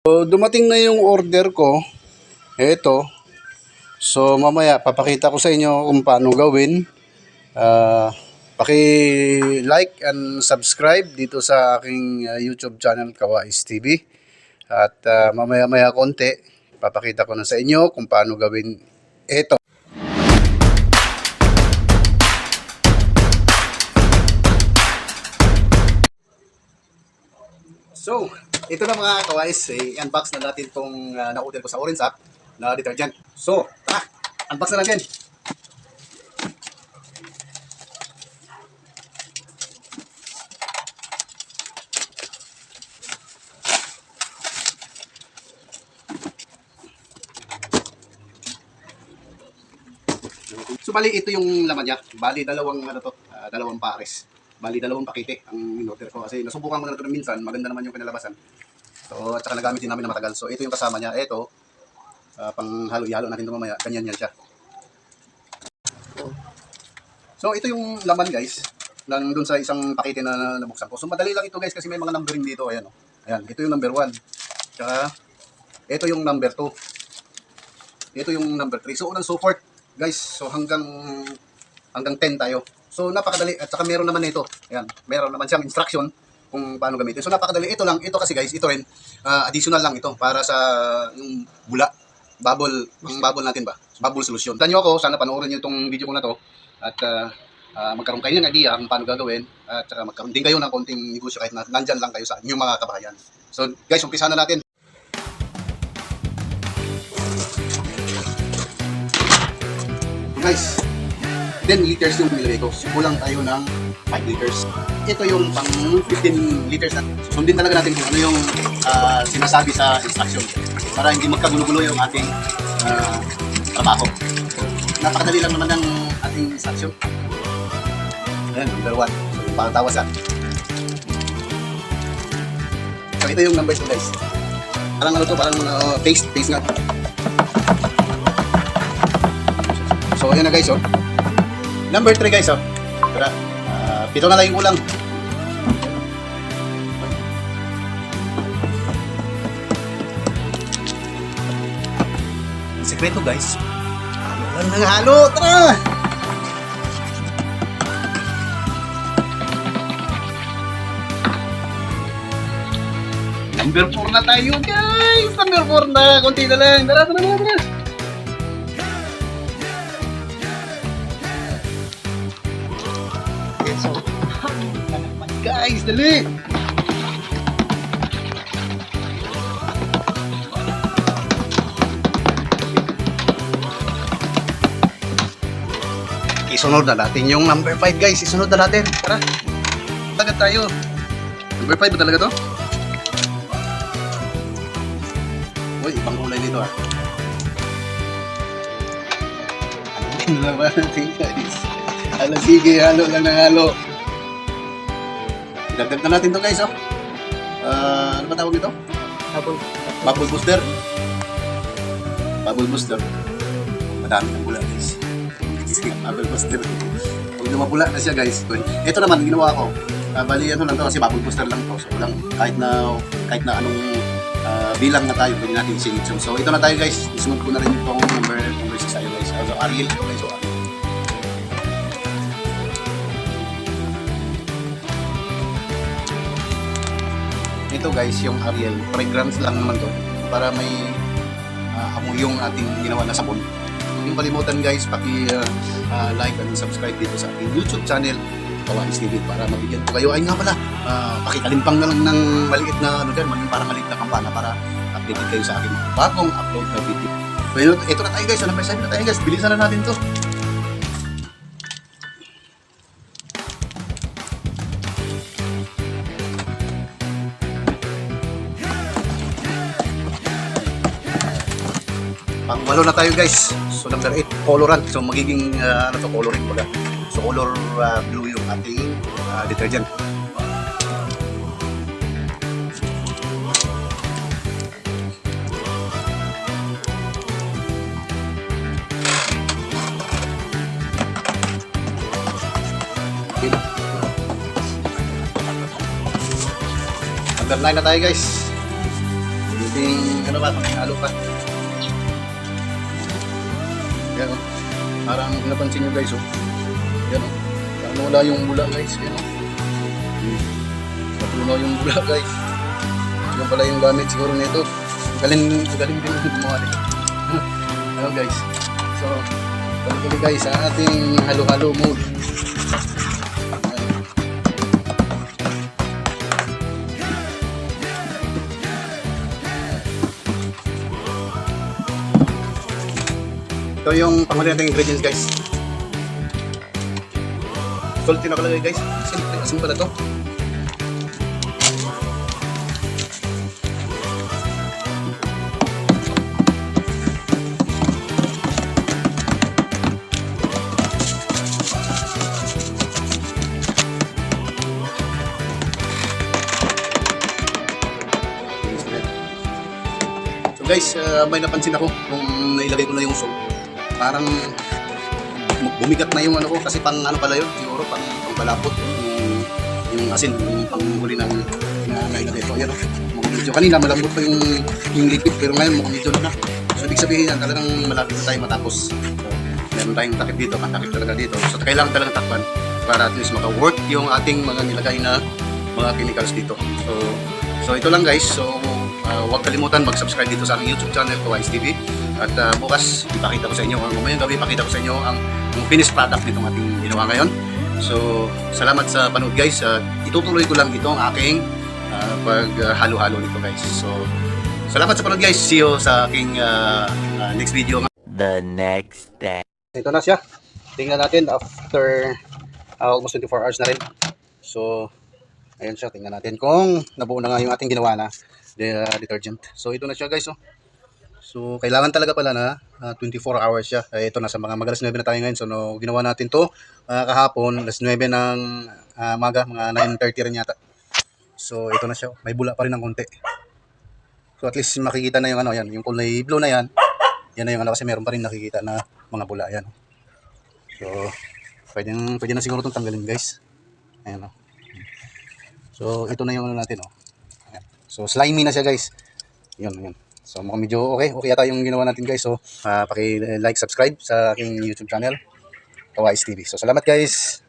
So, dumating na yung order ko. Ito. So, mamaya papakita ko sa inyo kung paano gawin. Paki-like and subscribe dito sa aking YouTube channel, Kawais TV. At mamaya-maya konti, papakita ko na sa inyo kung paano gawin ito. So, ito na mga kawais, i-unbox na natin itong na-order ko sa Orange App na detergent. So, tara, unbox na natin. So, bali ito yung laman niya. Bali dalawang pares. Bali dalawang pakete ang in-order ko kasi nasubukan ko na ito minsan, maganda naman yung kinalabasan. So, at saka nagamit din namin na matagal. So, ito yung kasama niya. Ito, pang halo-ihalo natin ito mamaya. Ganyan yan siya. So, ito yung laman guys. Lang dun sa isang pakete na nabuksan ko. So, madali lang ito guys kasi may mga numbering dito. Ayan, oh. Ayan, ito yung number 1. Tsaka, ito yung number 2. Ito yung number 3. So, unang so forth guys. So, hanggang 10 tayo. So, napakadali. At saka meron naman nito. Ayan, meron naman siyang instruction kung paano gamitin. So, napakadali. Ito lang. Ito kasi guys, ito rin. Additional lang ito para sa yung bula. Ang bubble natin ba? Bubble solution. Tanya nyo ako. Sana panoorin nyo itong video ko na to. At magkaroon kayo ng idea kung paano gagawin. At saka magkaroon din kayo ng konting negosyo kahit na nandyan lang kayo sa inyong mga kabahayan. So, guys, umpisa na natin. Guys, 10 liters yung nilagay ko. So, kulang tayo ng 5 liters. Ito yung pang 15 liters na. Sundin talaga natin kung ano yung sinasabi sa instruction para hindi magkagulo-gulo yung ating trabaho. Napakadali lang naman ng ating instruction. Ayan, number 1. So, yung pangtawasan. So, ito yung numbers ko guys. Parang ano to, parang paste nga. So, ayan na guys, oh. Number 3 guys, oh. Tara, 7 na lang yung kulang. Ang sekreto guys, halo lang ng halo, tara! Number 4 na tayo guys! Number 4 na, konti na lang. Tara. So, guys, dali! Isunod na natin yung number 5 guys. Isunod na natin. Tara. Agad tayo. Number 5 ba talaga to? Uy, ibang kulay dito ah. Ano na ba natin guys? Hala, sige, halo lang ng halo. Dagdag na natin to guys, oh. Ano ba tawag ito? Bubble booster. Bubble booster. Madami ng bula guys. Bubble booster. Pag lumabula na siya guys. Ito naman, ginawa ko. Bali, ano lang to kasi bubble booster lang to. So, lang, kahit na anong bilang na tayo, pwede natin i-selection. So, ito na tayo guys. Isunod ko na rin itong number 6 tayo guys. So, Ariel ito guys. So, ito guys, yung Ariel, fragrance lang naman to para may amoy yung ating ginawa na sabon. Huwag yung kalimutan guys, like and subscribe dito sa ating YouTube channel, Kawais TV, para mabigyan ko kayo. Ay nga pala, pakikalimpang na lang ng maliit na parang maliit na kampana para updated kayo sa aking bagong upload na video. So, ito na tayo guys, number 7 na tayo guys, bilisan na natin to. Pang-walo na tayo guys. So number 8, colorant. So magiging coloring baga. So color blue yung ating detergent. Number 9 na tayo guys. Magiging ano ba, pang hinalo pa. Yan o. Parang napansin nyo guys o. Yan o. Parang wala yung bula guys. Yan o. Natunaw yung bula guys. Yan pala yung gamit siguro nito. Galing din yung gumawa nito. Ano guys. So, balik guys sa ating halo-halo mode. Ito yung panghuli nating ingredients guys. Salt yung nakalagay guys. Asin pala to. So guys, may napansin ako nung nailagay ko na yung salt. Parang bumigat na yung ano ko kasi pang ano pala yun, siguro pang balapot yung asin, yung panghuli ng nailagay ko. Ayan o, mukhang medyo kanina malambot pa yung liquid pero ngayon mukhang medyo na. So ibig sabihin yan, talagang malapit na tayo matapos. So, meron tayong takip dito, takip talaga dito. So kailangan talagang takpan para at least maka-work yung ating mga nilagay na mga chemicals dito. So ito lang guys. So huwag kalimutan mag-subscribe dito sa aking YouTube channel, Kawais TV. At bukas, ipakita ko sa inyo, mamayang gabi, ipakita ko sa inyo ang finished product nitong ating ginawa ngayon. So, salamat sa panood guys. Itutuloy ko lang itong aking paghalo-halo nito guys. So, salamat sa panood guys. See you sa aking next video. The next day. Ito na siya. Tingnan natin after almost 24 hours na rin. So, ayan siya. Tingnan natin kung nabuo na nga yung ating ginawa na detergent. So, ito na siya guys. So, kailangan talaga pala na 24 hours siya. Ito, nasa mga magalas 9 na tayo ngayon. So, ginawa natin to kahapon, alas 9 ng maga, mga 9:30 rin yata. So, ito na siya. May bula pa rin ng konti. So, at least makikita na yung ano, yan, yung kulay blue na yan. Yan na yung ano, kasi meron pa rin nakikita na mga bula. Yan. So, pwede na siguro itong tanggalin guys. Ayan o. So, ito na yung ano natin o. Ayan. So, slimy na siya guys. Yun. So mukhang medyo okay yata yung ginawa natin guys. So paki-like, subscribe sa aking YouTube channel, Kawais TV. So salamat guys.